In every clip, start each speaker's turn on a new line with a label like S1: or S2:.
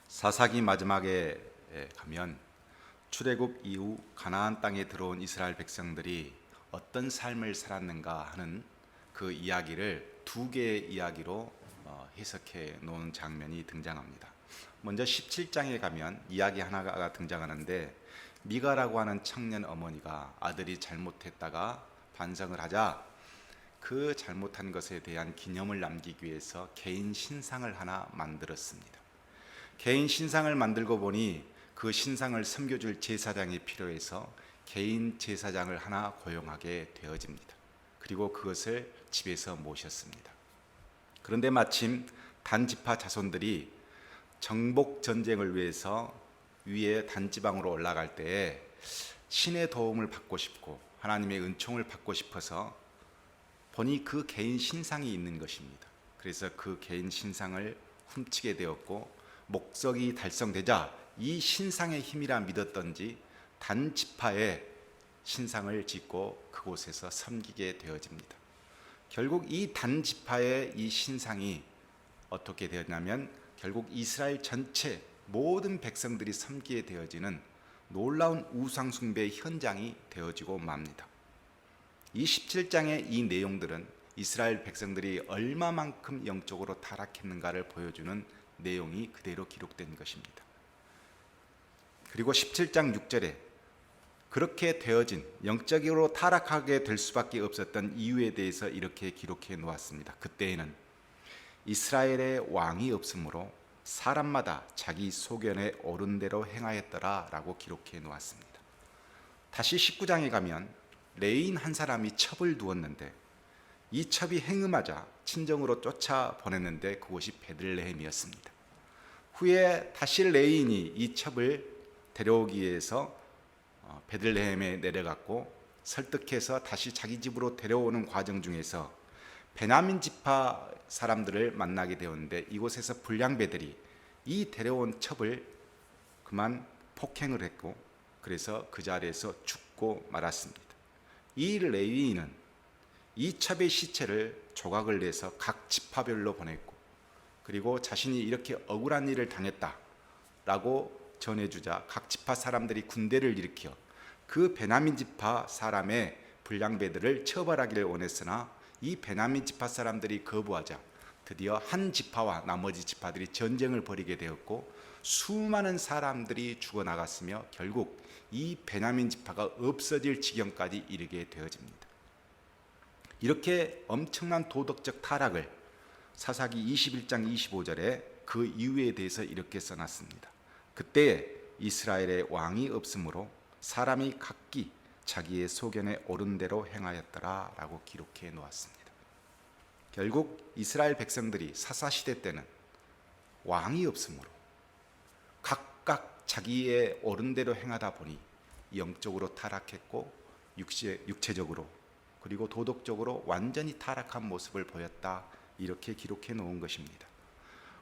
S1: 사사기 마지막에 가면 출애굽 이후 가나안 땅에 들어온 이스라엘 백성들이 어떤 삶을 살았는가 하는 그 이야기를 두 개의 이야기로 해석해 놓은 장면이 등장합니다. 먼저 17장에 가면 이야기 하나가 등장하는데, 미가라고 하는 청년 어머니가 아들이 잘못했다가 반성을 하자 그 잘못한 것에 대한 기념을 남기기 위해서 개인 신상을 하나 만들었습니다. 개인 신상을 만들고 보니 그 신상을 섬겨줄 제사장이 필요해서 개인 제사장을 하나 고용하게 되어집니다. 그리고 그것을 집에서 모셨습니다. 그런데 마침 단지파 자손들이 정복 전쟁을 위해서 위에 단지방으로 올라갈 때에 신의 도움을 받고 싶고 하나님의 은총을 받고 싶어서 보니 그 개인 신상이 있는 것입니다. 그래서 그 개인 신상을 훔치게 되었고, 목적이 달성되자 이 신상의 힘이라 믿었던지 단지파의 신상을 짓고 그곳에서 섬기게 되어집니다. 결국 이 단지파의 이 신상이 어떻게 되었냐면, 결국 이스라엘 전체 모든 백성들이 섬기게 되어지는 놀라운 우상 숭배의 현장이 되어지고 맙니다. 이 17장의 이 내용들은 이스라엘 백성들이 얼마만큼 영적으로 타락했는가를 보여주는 내용이 그대로 기록된 것입니다. 그리고 17장 6절에 그렇게 되어진, 영적으로 타락하게 될 수밖에 없었던 이유에 대해서 이렇게 기록해 놓았습니다. 그때에는 이스라엘의 왕이 없으므로 사람마다 자기 소견에 옳은 대로 행하였더라 라고 기록해 놓았습니다. 다시 19장에 가면 레위인 한 사람이 첩을 두었는데, 이 첩이 행음하자 친정으로 쫓아보냈는데 그곳이 베들레헴이었습니다. 후에 다시 레위인이 이 첩을 데려오기 위해서 베들레헴에 내려갔고, 설득해서 다시 자기 집으로 데려오는 과정 중에서 베냐민 지파 사람들을 만나게 되었는데, 이곳에서 불량배들이 이 데려온 첩을 그만 폭행을 했고, 그래서 그 자리에서 죽고 말았습니다. 이 레위인은 이 첩의 시체를 조각을 내서 각 지파별로 보냈고, 그리고 자신이 이렇게 억울한 일을 당했다라고 전해주자 각 지파 사람들이 군대를 일으켜 그 베냐민 지파 사람의 불량배들을 처벌하기를 원했으나, 이 베냐민 지파 사람들이 거부하자 드디어 한 지파와 나머지 지파들이 전쟁을 벌이게 되었고, 수많은 사람들이 죽어나갔으며 결국 이 베냐민 지파가 없어질 지경까지 이르게 되어집니다. 이렇게 엄청난 도덕적 타락을 사사기 21장 25절에 그 이유에 대해서 이렇게 써놨습니다. 그때 이스라엘의 왕이 없으므로 사람이 각기 자기의 소견에 옳은 대로 행하였더라 라고 기록해 놓았습니다. 결국 이스라엘 백성들이 사사시대 때는 왕이 없으므로 각각 자기의 옳은 대로 행하다 보니 영적으로 타락했고, 육체적으로 그리고 도덕적으로 완전히 타락한 모습을 보였다, 이렇게 기록해 놓은 것입니다.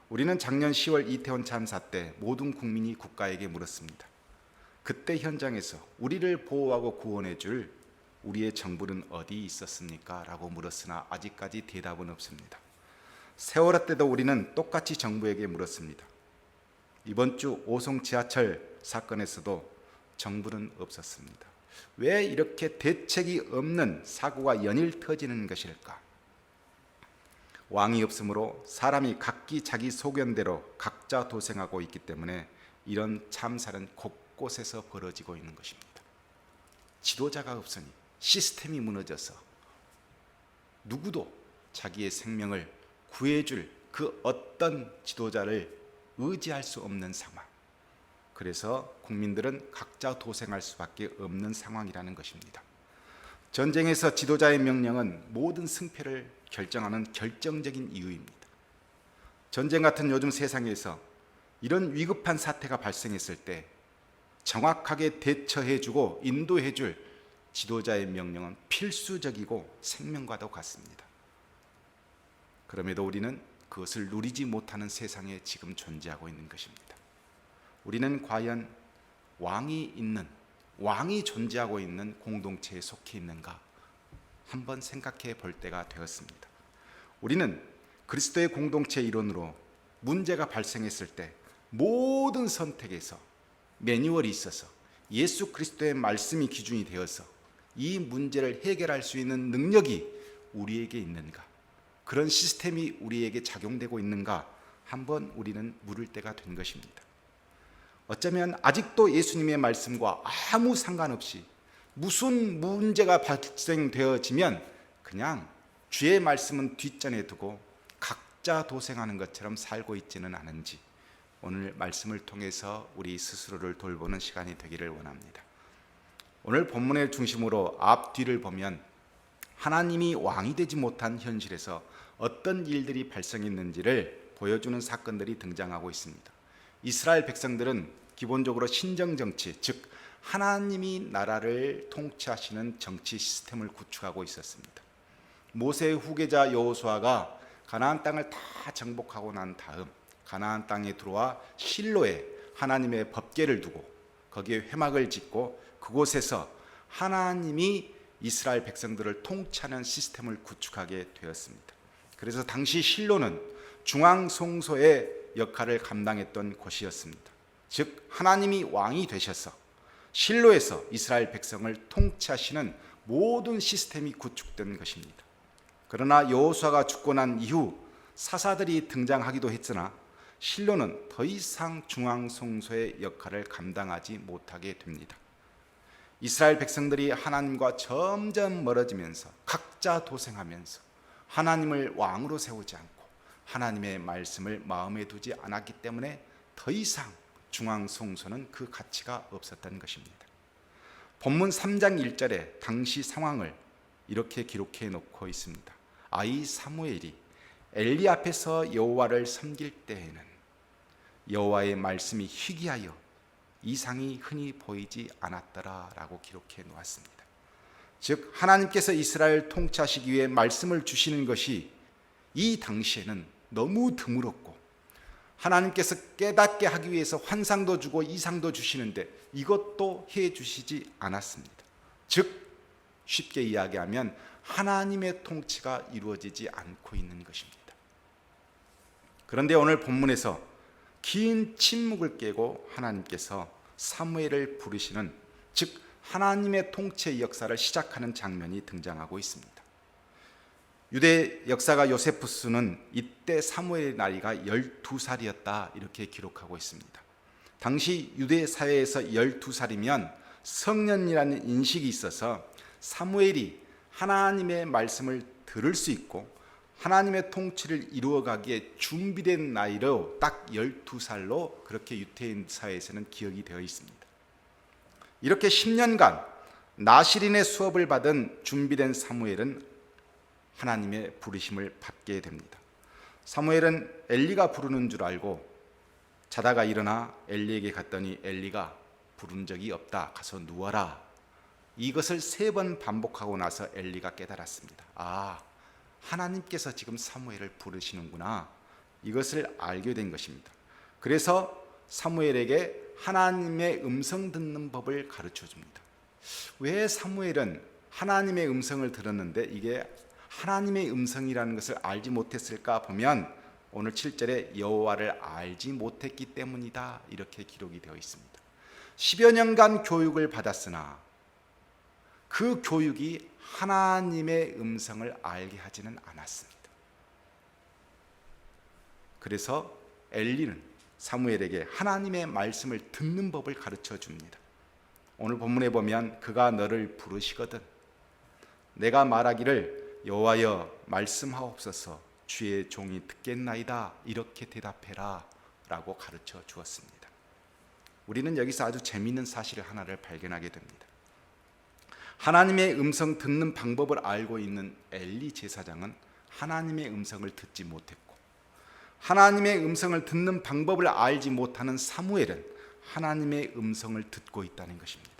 S1: 우리는 작년 10월 이태원 참사 때 모든 국민이 국가에게 물었습니다. 그때 현장에서 우리를 보호하고 구원해 줄 우리의 정부는 어디 있었습니까? 라고 물었으나 아직까지 대답은 없습니다. 세월호 때도 우리는 똑같이 정부에게 물었습니다. 이번 주 오송 지하철 사건에서도 정부는 없었습니다. 왜 이렇게 대책이 없는 사고가 연일 터지는 것일까? 왕이 없으므로 사람이 각기 자기 소견대로 각자 도생하고 있기 때문에 이런 참사는 곳곳에서 벌어지고 있는 것입니다. 지도자가 없으니 시스템이 무너져서 누구도 자기의 생명을 구해줄 그 어떤 지도자를 의지할 수 없는 상황. 그래서 국민들은 각자 도생할 수밖에 없는 상황이라는 것입니다. 전쟁에서 지도자의 명령은 모든 승패를 결정하는 결정적인 이유입니다. 전쟁 같은 요즘 세상에서 이런 위급한 사태가 발생했을 때 정확하게 대처해주고 인도해줄 지도자의 명령은 필수적이고 생명과도 같습니다. 그럼에도 우리는 그것을 누리지 못하는 세상에 지금 존재하고 있는 것입니다. 우리는 과연 왕이 존재하고 있는 공동체에 속해 있는가 한번 생각해 볼 때가 되었습니다. 우리는 그리스도의 공동체 일원으로 문제가 발생했을 때 모든 선택에서 매뉴얼이 있어서 예수 그리스도의 말씀이 기준이 되어서 이 문제를 해결할 수 있는 능력이 우리에게 있는가, 그런 시스템이 우리에게 작용되고 있는가 한번 우리는 물을 때가 된 것입니다. 어쩌면 아직도 예수님의 말씀과 아무 상관없이 무슨 문제가 발생되어지면 그냥 주의 말씀은 뒷전에 두고 각자 도생하는 것처럼 살고 있지는 않은지, 오늘 말씀을 통해서 우리 스스로를 돌보는 시간이 되기를 원합니다. 오늘 본문의 중심으로 앞뒤를 보면 하나님이 왕이 되지 못한 현실에서 어떤 일들이 발생했는지를 보여주는 사건들이 등장하고 있습니다. 이스라엘 백성들은 기본적으로 신정정치, 즉 하나님이 나라를 통치하시는 정치 시스템을 구축하고 있었습니다. 모세의 후계자 여호수아가 가나안 땅을 다 정복하고 난 다음 가나안 땅에 들어와 실로에 하나님의 법궤를 두고 거기에 회막을 짓고 그곳에서 하나님이 이스라엘 백성들을 통치하는 시스템을 구축하게 되었습니다. 그래서 당시 실로는 중앙 성소의 역할을 감당했던 곳이었습니다. 즉 하나님이 왕이 되셔서 실로에서 이스라엘 백성을 통치하시는 모든 시스템이 구축된 것입니다. 그러나 여호수아가 죽고 난 이후 사사들이 등장하기도 했으나 실로는 더 이상 중앙 성소의 역할을 감당하지 못하게 됩니다. 이스라엘 백성들이 하나님과 점점 멀어지면서 각자 도생하면서 하나님을 왕으로 세우지 않고 하나님의 말씀을 마음에 두지 않았기 때문에 더 이상 중앙 성소는 그 가치가 없었던 것입니다. 본문 3장 1절에 당시 상황을 이렇게 기록해 놓고 있습니다. 아이 사무엘이 엘리 앞에서 여호와를 섬길 때에는 여호와의 말씀이 희귀하여 이상이 흔히 보이지 않았더라라고 기록해 놓았습니다. 즉 하나님께서 이스라엘 통치하시기 위해 말씀을 주시는 것이 이 당시에는 너무 드물었고, 하나님께서 깨닫게 하기 위해서 환상도 주고 이상도 주시는데 이것도 해 주시지 않았습니다. 즉 쉽게 이야기하면 하나님의 통치가 이루어지지 않고 있는 것입니다. 그런데 오늘 본문에서 긴 침묵을 깨고 하나님께서 사무엘을 부르시는, 즉 하나님의 통치의 역사를 시작하는 장면이 등장하고 있습니다. 유대 역사가 요세푸스는 이때 사무엘의 나이가 12살이었다 이렇게 기록하고 있습니다. 당시 유대 사회에서 12살이면 성년이라는 인식이 있어서 사무엘이 하나님의 말씀을 들을 수 있고 하나님의 통치를 이루어가기에 준비된 나이로 딱 12살로 그렇게 유대인 사회에서는 기억이 되어 있습니다. 이렇게 10년간 나실인의 수업을 받은 준비된 사무엘은 하나님의 부르심을 받게 됩니다. 사무엘은 엘리가 부르는 줄 알고 자다가 일어나 엘리에게 갔더니 엘리가 부른 적이 없다, 가서 누워라. 이것을 3번 반복하고 나서 엘리가 깨달았습니다. 아, 하나님께서 지금 사무엘을 부르시는구나, 이것을 알게 된 것입니다. 그래서 사무엘에게 하나님의 음성 듣는 법을 가르쳐 줍니다. 왜 사무엘은 하나님의 음성을 들었는데 이게 하나님의 음성이라는 것을 알지 못했을까 보면 오늘 7절에 여호와를 알지 못했기 때문이다 이렇게 기록이 되어 있습니다. 10여 년간 교육을 받았으나 그 교육이 하나님의 음성을 알게 하지는 않았습니다. 그래서 엘리는 사무엘에게 하나님의 말씀을 듣는 법을 가르쳐 줍니다. 오늘 본문에 보면 그가 너를 부르시거든 내가 말하기를 여호와여 말씀하옵소서 주의 종이 듣겠나이다 이렇게 대답해라 라고 가르쳐 주었습니다. 우리는 여기서 아주 재미있는 사실 하나를 발견하게 됩니다. 하나님의 음성 듣는 방법을 알고 있는 엘리 제사장은 하나님의 음성을 듣지 못했고, 하나님의 음성을 듣는 방법을 알지 못하는 사무엘은 하나님의 음성을 듣고 있다는 것입니다.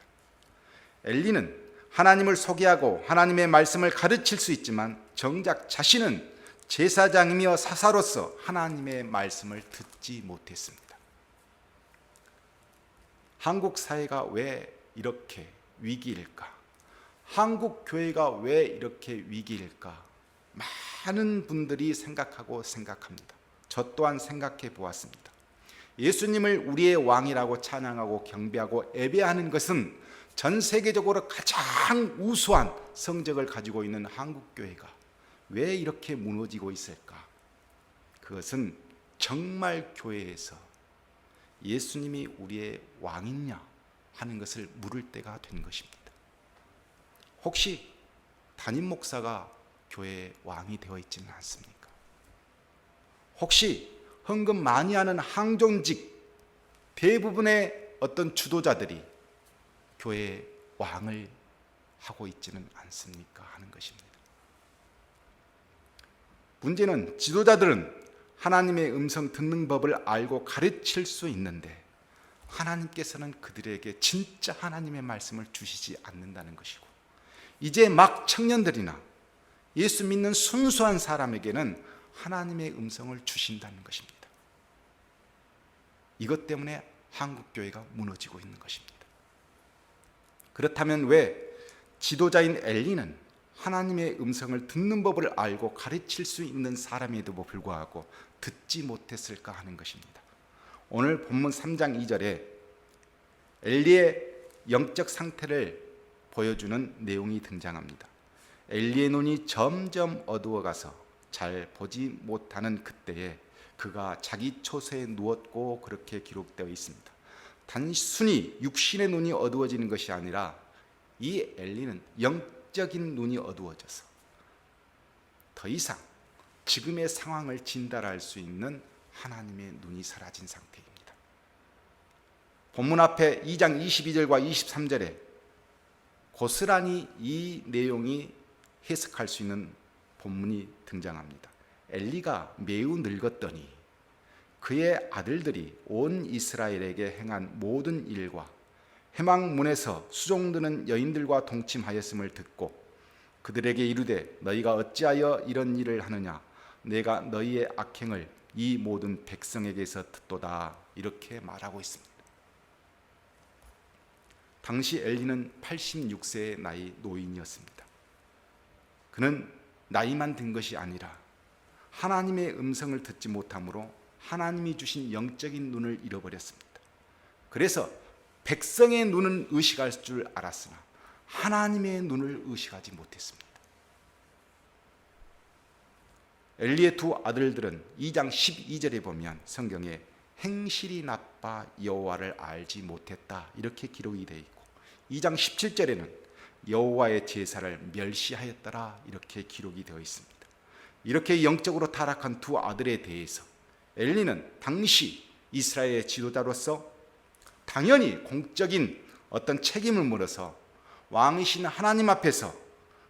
S1: 엘리는 하나님을 소개하고 하나님의 말씀을 가르칠 수 있지만 정작 자신은 제사장이며 사사로서 하나님의 말씀을 듣지 못했습니다. 한국 사회가 왜 이렇게 위기일까? 한국 교회가 왜 이렇게 위기일까? 많은 분들이 생각하고 생각합니다. 저 또한 생각해 보았습니다. 예수님을 우리의 왕이라고 찬양하고 경배하고 예배하는 것은 전 세계적으로 가장 우수한 성적을 가지고 있는 한국교회가 왜 이렇게 무너지고 있을까? 그것은 정말 교회에서 예수님이 우리의 왕이냐 하는 것을 물을 때가 된 것입니다. 혹시 담임 목사가 교회의 왕이 되어 있지는 않습니까? 혹시 헌금 많이 하는 항존직 대부분의 어떤 주도자들이 교회의 왕을 하고 있지는 않습니까? 하는 것입니다. 문제는 지도자들은 하나님의 음성 듣는 법을 알고 가르칠 수 있는데 하나님께서는 그들에게 진짜 하나님의 말씀을 주시지 않는다는 것이고, 이제 막 청년들이나 예수 믿는 순수한 사람에게는 하나님의 음성을 주신다는 것입니다. 이것 때문에 한국교회가 무너지고 있는 것입니다. 그렇다면 왜 지도자인 엘리는 하나님의 음성을 듣는 법을 알고 가르칠 수 있는 사람에도 불구하고 듣지 못했을까 하는 것입니다. 오늘 본문 3장 2절에 엘리의 영적 상태를 보여주는 내용이 등장합니다. 엘리의 눈이 점점 어두워가서 잘 보지 못하는 그때에 그가 자기 처소에 누웠고, 그렇게 기록되어 있습니다. 단순히 육신의 눈이 어두워지는 것이 아니라 이 엘리는 영적인 눈이 어두워져서 더 이상 지금의 상황을 진단할 수 있는 하나님의 눈이 사라진 상태입니다. 본문 앞에 2장 22절과 23절에 고스란히 이 내용이 해석할 수 있는 본문이 등장합니다. 엘리가 매우 늙었더니 그의 아들들이 온 이스라엘에게 행한 모든 일과 회막문에서 수종드는 여인들과 동침하였음을 듣고 그들에게 이르되 너희가 어찌하여 이런 일을 하느냐, 내가 너희의 악행을 이 모든 백성에게서 듣도다, 이렇게 말하고 있습니다. 당시 엘리는 86세의 나이 노인이었습니다. 그는 나이만 든 것이 아니라 하나님의 음성을 듣지 못함으로 하나님이 주신 영적인 눈을 잃어버렸습니다. 그래서 백성의 눈은 의식할 줄 알았으나 하나님의 눈을 의식하지 못했습니다. 엘리의 두 아들들은 2장 12절에 보면 성경에 행실이 나빠 여호와를 알지 못했다, 이렇게 기록이 되어 있고, 2장 17절에는 여호와의 제사를 멸시하였더라, 이렇게 기록이 되어 있습니다. 이렇게 영적으로 타락한 두 아들에 대해서 엘리는 당시 이스라엘의 지도자로서 당연히 공적인 어떤 책임을 물어서 왕이신 하나님 앞에서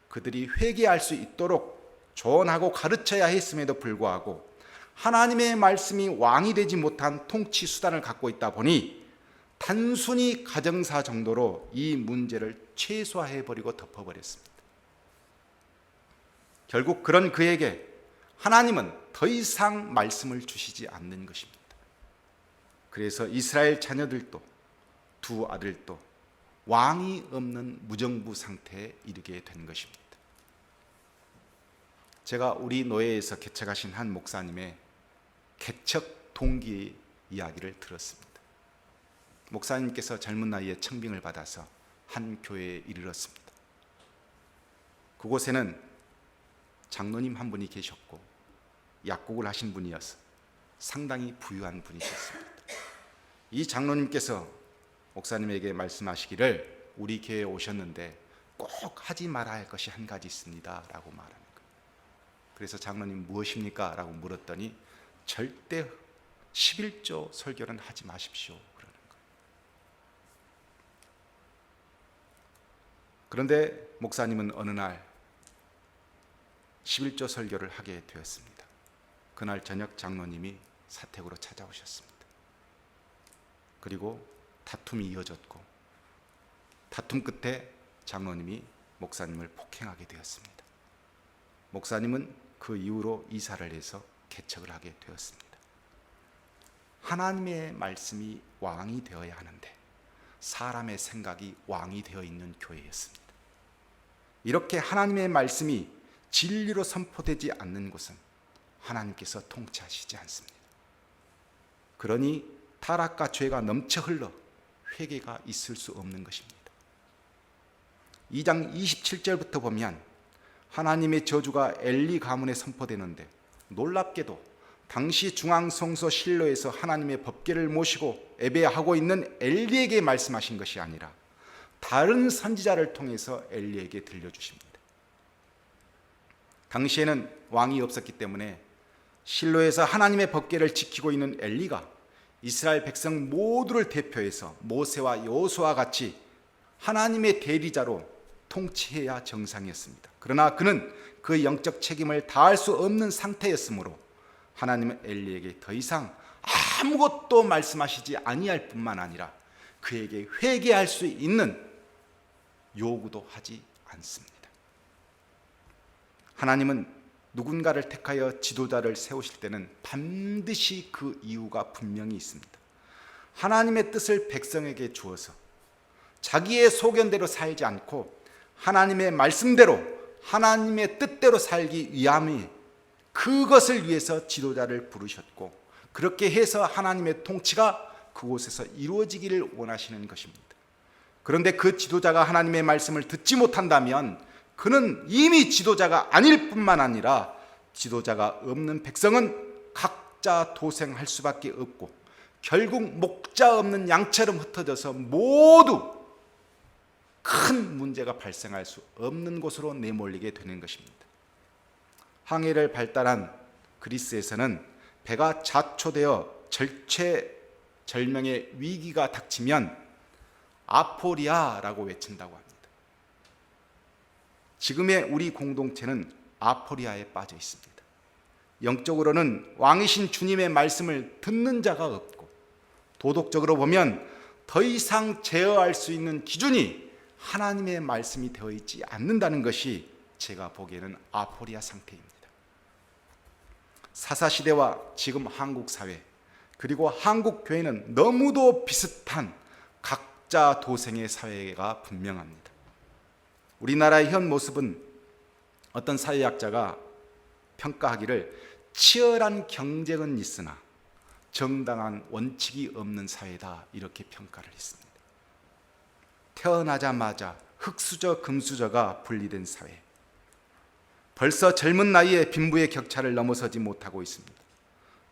S1: 그들이 회개할 수 있도록 조언하고 가르쳐야 했음에도 불구하고 하나님의 말씀이 왕이 되지 못한 통치 수단을 갖고 있다 보니 단순히 가정사 정도로 이 문제를 최소화해버리고 덮어버렸습니다. 결국 그런 그에게 하나님은 더 이상 말씀을 주시지 않는 것입니다. 그래서 이스라엘 자녀들도 두 아들도 왕이 없는 무정부 상태에 이르게 된 것입니다. 제가 우리 노예에서 개척하신 한 목사님의 개척 동기 이야기를 들었습니다. 목사님께서 젊은 나이에 청빙을 받아서 한 교회에 이르렀습니다. 그곳에는 장로님 한 분이 계셨고 약국을 하신 분이어서 상당히 부유한 분이셨습니다. 이 장로님께서 목사님에게 말씀하시기를 우리 교회에 오셨는데 꼭 하지 말아야 할 것이 한 가지 있습니다 라고 말하는 거예요. 그래서 장로님 무엇입니까? 라고 물었더니 절대 11조 설교는 하지 마십시오 그러는 거예요. 그런데 목사님은 어느 날 11조 설교를 하게 되었습니다. 그날 저녁 장로님이 사택으로 찾아오셨습니다. 그리고 다툼이 이어졌고 다툼 끝에 장로님이 목사님을 폭행하게 되었습니다. 목사님은 그 이후로 이사를 해서 개척을 하게 되었습니다. 하나님의 말씀이 왕이 되어야 하는데 사람의 생각이 왕이 되어 있는 교회였습니다. 이렇게 하나님의 말씀이 진리로 선포되지 않는 곳은 하나님께서 통치하시지 않습니다. 그러니 타락과 죄가 넘쳐 흘러 회개가 있을 수 없는 것입니다. 2장 27절부터 보면 하나님의 저주가 엘리 가문에 선포되는데, 놀랍게도 당시 중앙성소 실로에서 하나님의 법궤를 모시고 예배하고 있는 엘리에게 말씀하신 것이 아니라 다른 선지자를 통해서 엘리에게 들려주십니다. 당시에는 왕이 없었기 때문에 실로에서 하나님의 법궤를 지키고 있는 엘리가 이스라엘 백성 모두를 대표해서 모세와 여호수아와 같이 하나님의 대리자로 통치해야 정상이었습니다. 그러나 그는 그 영적 책임을 다할 수 없는 상태였으므로 하나님은 엘리에게 더 이상 아무것도 말씀하시지 아니할 뿐만 아니라 그에게 회개할 수 있는 요구도 하지 않습니다. 하나님은 누군가를 택하여 지도자를 세우실 때는 반드시 그 이유가 분명히 있습니다. 하나님의 뜻을 백성에게 주어서 자기의 소견대로 살지 않고 하나님의 말씀대로, 하나님의 뜻대로 살기 위함이, 그것을 위해서 지도자를 부르셨고, 그렇게 해서 하나님의 통치가 그곳에서 이루어지기를 원하시는 것입니다. 그런데 그 지도자가 하나님의 말씀을 듣지 못한다면 그는 이미 지도자가 아닐 뿐만 아니라 지도자가 없는 백성은 각자 도생할 수밖에 없고 결국 목자 없는 양처럼 흩어져서 모두 큰 문제가 발생할 수 없는 곳으로 내몰리게 되는 것입니다. 항해를 발달한 그리스에서는 배가 자초되어 절체절명의 위기가 닥치면 아포리아라고 외친다고 합니다. 지금의 우리 공동체는 아포리아에 빠져 있습니다. 영적으로는 왕이신 주님의 말씀을 듣는 자가 없고, 도덕적으로 보면 더 이상 제어할 수 있는 기준이 하나님의 말씀이 되어 있지 않는다는 것이 제가 보기에는 아포리아 상태입니다. 사사시대와 지금 한국 사회, 그리고 한국 교회는 너무도 비슷한 각자 도생의 사회가 분명합니다. 우리나라의 현 모습은 어떤 사회학자가 평가하기를 치열한 경쟁은 있으나 정당한 원칙이 없는 사회다, 이렇게 평가를 했습니다. 태어나자마자 흙수저 금수저가 분리된 사회, 벌써 젊은 나이에 빈부의 격차를 넘어서지 못하고 있습니다.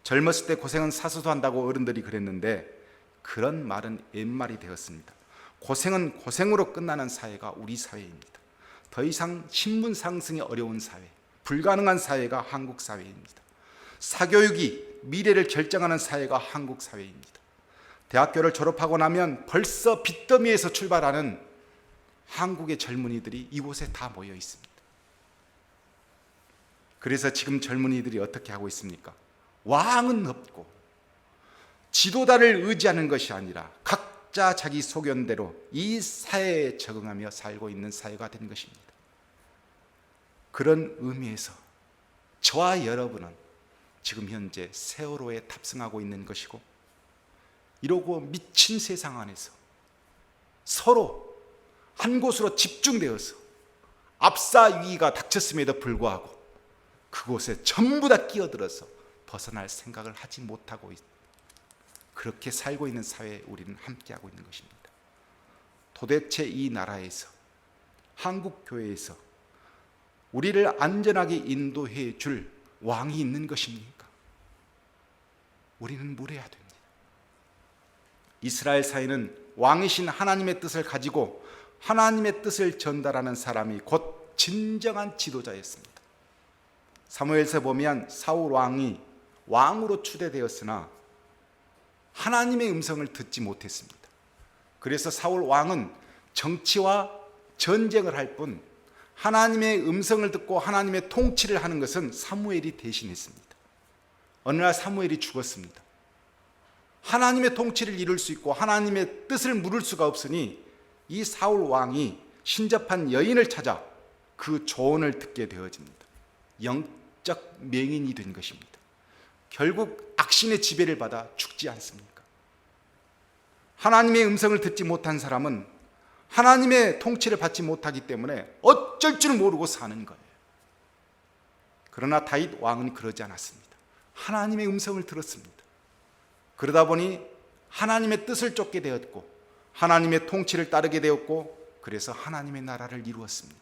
S1: 젊었을 때 고생은 사서도 한다고 어른들이 그랬는데 그런 말은 옛말이 되었습니다. 고생은 고생으로 끝나는 사회가 우리 사회입니다. 더 이상 신분 상승이 어려운 사회, 불가능한 사회가 한국 사회입니다. 사교육이 미래를 결정하는 사회가 한국 사회입니다. 대학교를 졸업하고 나면 벌써 빚더미에서 출발하는 한국의 젊은이들이 이곳에 다 모여 있습니다. 그래서 지금 젊은이들이 어떻게 하고 있습니까? 왕은 없고 지도자를 의지하는 것이 아니라 각자 자기 소견대로 이 사회에 적응하며 살고 있는 사회가 된 것입니다. 그런 의미에서 저와 여러분은 지금 현재 세월호에 탑승하고 있는 것이고, 이러고 미친 세상 안에서 서로 한 곳으로 집중되어서 압사 위기가 닥쳤음에도 불구하고 그곳에 전부 다 끼어들어서 벗어날 생각을 하지 못하고 그렇게 살고 있는 사회에 우리는 함께하고 있는 것입니다. 도대체 이 나라에서, 한국 교회에서 우리를 안전하게 인도해 줄 왕이 있는 것입니까? 우리는 물어야 됩니다. 이스라엘 사회는 왕이신 하나님의 뜻을 가지고 하나님의 뜻을 전달하는 사람이 곧 진정한 지도자였습니다. 사무엘서 보면 사울 왕이 왕으로 추대되었으나 하나님의 음성을 듣지 못했습니다. 그래서 사울 왕은 정치와 전쟁을 할 뿐 하나님의 음성을 듣고 하나님의 통치를 하는 것은 사무엘이 대신했습니다. 어느 날 사무엘이 죽었습니다. 하나님의 통치를 이룰 수 있고 하나님의 뜻을 물을 수가 없으니 이 사울 왕이 신접한 여인을 찾아 그 조언을 듣게 되어집니다. 영적 맹인이 된 것입니다. 결국 악신의 지배를 받아 죽지 않습니까? 하나님의 음성을 듣지 못한 사람은 하나님의 통치를 받지 못하기 때문에 어쩔 줄 모르고 사는 거예요. 그러나 다윗 왕은 그러지 않았습니다. 하나님의 음성을 들었습니다. 그러다 보니 하나님의 뜻을 쫓게 되었고 하나님의 통치를 따르게 되었고 그래서 하나님의 나라를 이루었습니다.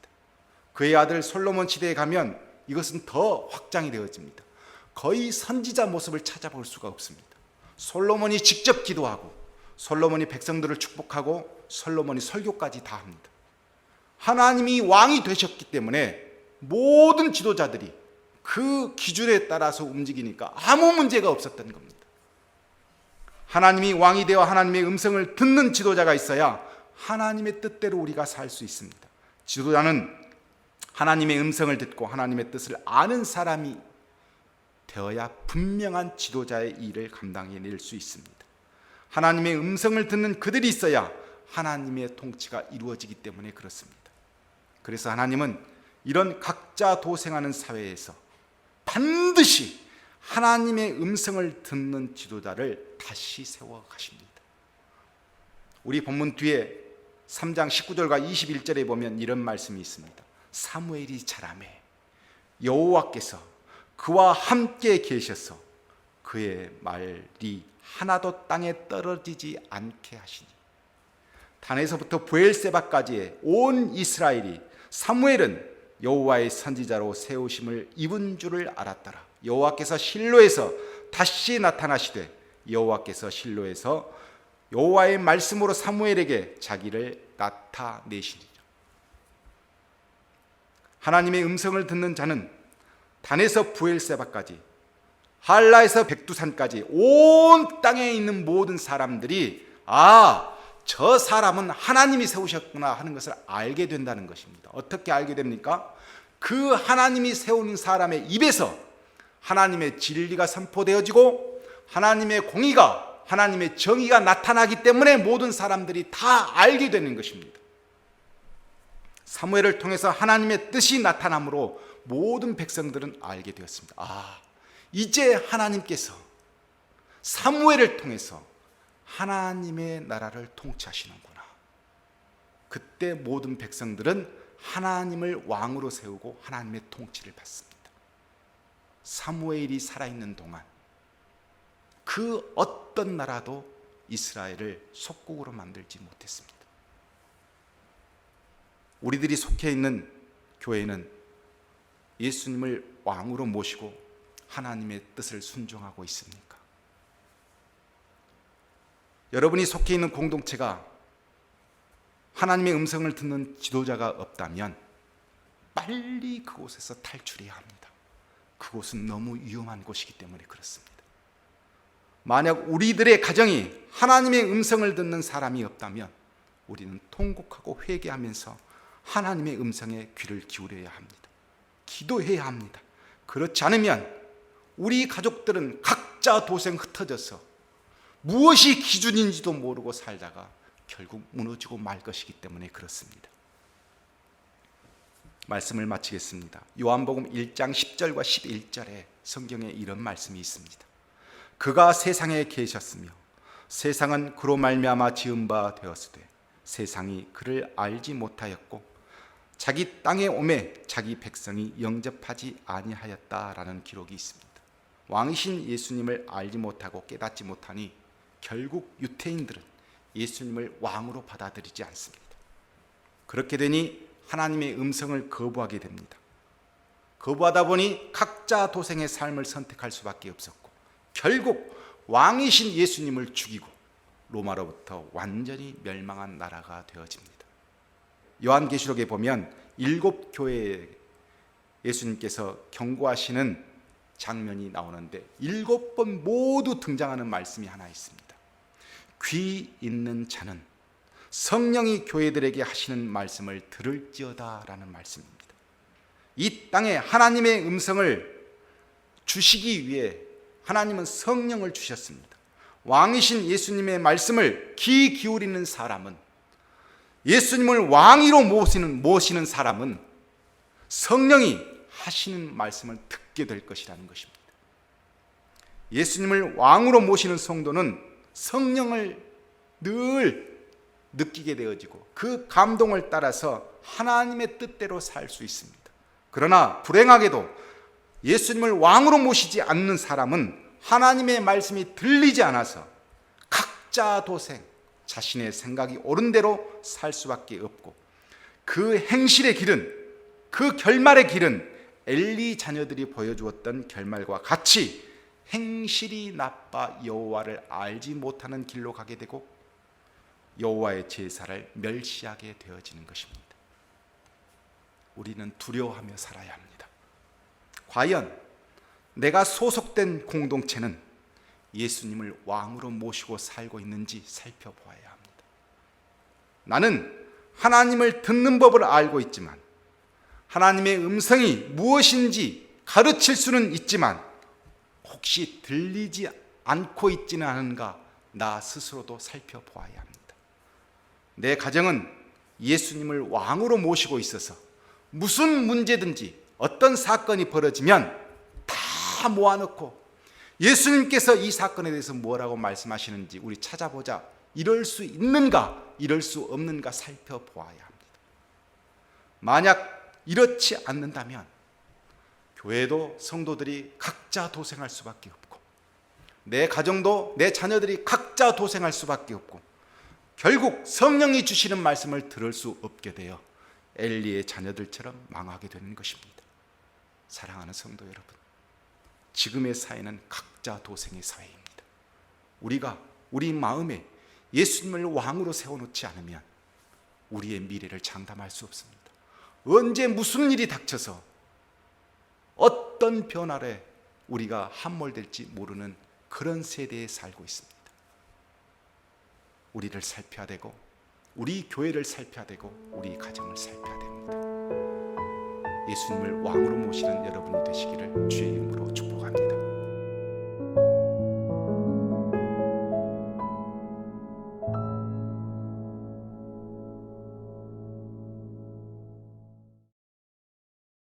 S1: 그의 아들 솔로몬 시대에 가면 이것은 더 확장이 되어집니다. 거의 선지자 모습을 찾아볼 수가 없습니다. 솔로몬이 직접 기도하고 솔로몬이 백성들을 축복하고 솔로몬이 설교까지 다 합니다. 하나님이 왕이 되셨기 때문에 모든 지도자들이 그 기준에 따라서 움직이니까 아무 문제가 없었던 겁니다. 하나님이 왕이 되어 하나님의 음성을 듣는 지도자가 있어야 하나님의 뜻대로 우리가 살 수 있습니다. 지도자는 하나님의 음성을 듣고 하나님의 뜻을 아는 사람이 되어야 분명한 지도자의 일을 감당해낼 수 있습니다. 하나님의 음성을 듣는 그들이 있어야 하나님의 통치가 이루어지기 때문에 그렇습니다. 그래서 하나님은 이런 각자 도생하는 사회에서 반드시 하나님의 음성을 듣는 지도자를 다시 세워 가십니다. 우리 본문 뒤에 3장 19절과 21절에 보면 이런 말씀이 있습니다. 사무엘이 자라매 여호와께서 그와 함께 계셔서 그의 말이 하나도 땅에 떨어지지 않게 하시니 단에서부터 브엘세바까지의 온 이스라엘이 사무엘은 여호와의 선지자로 세우심을 입은 줄을 알았더라. 여호와께서 실로에서 다시 나타나시되 여호와께서 실로에서 여호와의 말씀으로 사무엘에게 자기를 나타내시니라. 하나님의 음성을 듣는 자는 단에서 브엘세바까지 할라에서 백두산까지 온 땅에 있는 모든 사람들이 저 사람은 하나님이 세우셨구나 하는 것을 알게 된다는 것입니다. 어떻게 알게 됩니까? 그 하나님이 세우는 사람의 입에서 하나님의 진리가 선포되어지고 하나님의 공의가 하나님의 정의가 나타나기 때문에 모든 사람들이 다 알게 되는 것입니다. 사무엘을 통해서 하나님의 뜻이 나타남으로 모든 백성들은 알게 되었습니다. 이제 하나님께서 사무엘을 통해서 하나님의 나라를 통치하시는구나. 그때 모든 백성들은 하나님을 왕으로 세우고 하나님의 통치를 받습니다. 사무엘이 살아있는 동안 그 어떤 나라도 이스라엘을 속국으로 만들지 못했습니다. 우리들이 속해 있는 교회는 예수님을 왕으로 모시고 하나님의 뜻을 순종하고 있습니까? 여러분이 속해 있는 공동체가 하나님의 음성을 듣는 지도자가 없다면 빨리 그곳에서 탈출해야 합니다. 그곳은 너무 위험한 곳이기 때문에 그렇습니다. 만약 우리들의 가정이 하나님의 음성을 듣는 사람이 없다면 우리는 통곡하고 회개하면서 하나님의 음성에 귀를 기울여야 합니다. 기도해야 합니다. 그렇지 않으면 우리 가족들은 각자 도생 흩어져서 무엇이 기준인지도 모르고 살다가 결국 무너지고 말 것이기 때문에 그렇습니다. 말씀을 마치겠습니다. 요한복음 1장 10절과 11절에 성경에 이런 말씀이 있습니다. 그가 세상에 계셨으며 세상은 그로 말미암아 지은 바 되었으되 세상이 그를 알지 못하였고 자기 땅에 오매 자기 백성이 영접하지 아니하였다라는 기록이 있습니다. 왕이신 예수님을 알지 못하고 깨닫지 못하니 결국 유태인들은 예수님을 왕으로 받아들이지 않습니다. 그렇게 되니 하나님의 음성을 거부하게 됩니다. 거부하다 보니 각자 도생의 삶을 선택할 수밖에 없었고 결국 왕이신 예수님을 죽이고 로마로부터 완전히 멸망한 나라가 되어집니다. 요한계시록에 보면 7교회에 예수님께서 경고하시는 장면이 나오는데 7번 모두 등장하는 말씀이 하나 있습니다. 귀 있는 자는 성령이 교회들에게 하시는 말씀을 들을지어다 라는 말씀입니다. 이 땅에 하나님의 음성을 주시기 위해 하나님은 성령을 주셨습니다. 왕이신 예수님의 말씀을 귀 기울이는 사람은, 예수님을 왕위로 모시는 사람은 성령이 하시는 말씀을 듣게 될 것이라는 것입니다. 예수님을 왕으로 모시는 성도는 성령을 늘 느끼게 되어지고 그 감동을 따라서 하나님의 뜻대로 살 수 있습니다. 그러나 불행하게도 예수님을 왕으로 모시지 않는 사람은 하나님의 말씀이 들리지 않아서 각자 도생, 자신의 생각이 옳은 대로 살 수밖에 없고, 그 행실의 길은, 그 결말의 길은 엘리 자녀들이 보여주었던 결말과 같이 행실이 나빠 여호와를 알지 못하는 길로 가게 되고 여호와의 제사를 멸시하게 되어지는 것입니다. 우리는 두려워하며 살아야 합니다. 과연 내가 소속된 공동체는 예수님을 왕으로 모시고 살고 있는지 살펴보아야 합니다. 나는 하나님을 듣는 법을 알고 있지만, 하나님의 음성이 무엇인지 가르칠 수는 있지만, 혹시 들리지 않고 있지는 않은가 나 스스로도 살펴보아야 합니다. 내 가정은 예수님을 왕으로 모시고 있어서 무슨 문제든지 어떤 사건이 벌어지면 다 모아놓고 예수님께서 이 사건에 대해서 뭐라고 말씀하시는지 우리 찾아보자, 이럴 수 있는가 이럴 수 없는가 살펴보아야 합니다. 만약 이렇지 않는다면 교회도 성도들이 각자 도생할 수밖에 없고, 내 가정도 내 자녀들이 각자 도생할 수밖에 없고, 결국 성령이 주시는 말씀을 들을 수 없게 되어 엘리의 자녀들처럼 망하게 되는 것입니다. 사랑하는 성도 여러분, 지금의 사회는 각자 도생의 사회입니다. 우리가 우리 마음에 예수님을 왕으로 세워놓지 않으면 우리의 미래를 장담할 수 없습니다. 언제 무슨 일이 닥쳐서 어떤 변화에 우리가 함몰될지 모르는 그런 세대에 살고 있습니다. 우리를 살펴야 되고, 우리 교회를 살펴야 되고, 우리 가정을 살펴야 됩니다. 예수님을 왕으로 모시는 여러분이 되시기를 주의 이름으로 축복합니다.